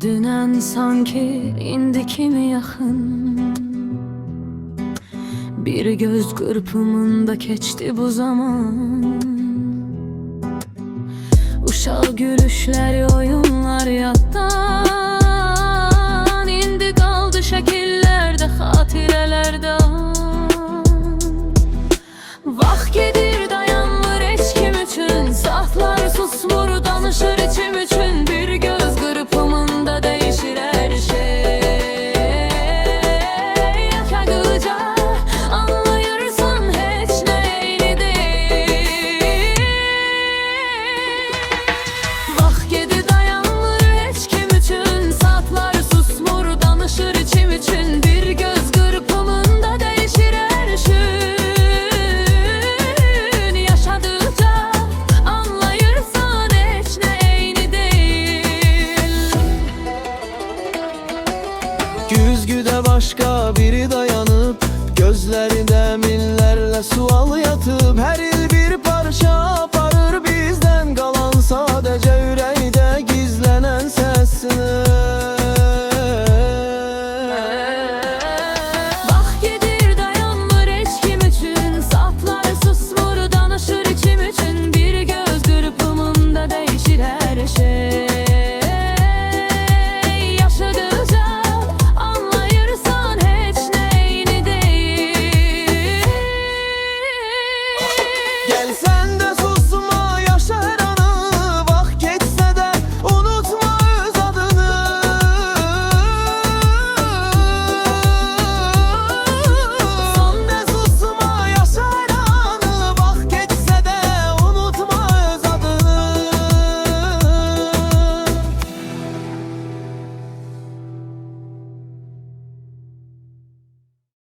Dünən sanki indi kimi yaxın, bir göz qırpımında keçdi bu zaman. Uşaq gülüşləri, oyunlar yaddan, indi qaldı şəkillərdə, xatirələrdə. Vaxt gedir, dayanmır heç kim üçün, saatlar susmur, danışır içim üçün. Bir göz qırpımında dəyişir hər şey. Yaşadıkca anlayırsan heç nə eyni deyil. Vaxt gedir, dayanmır heç kim üçün, saatlar susmur, danışır içim üçün. Bir göz qırpımında dəyişir hər şey. Güzgüde başka biri dayanıp, gözlerinde minlərlə sual yatıp, her il bir parça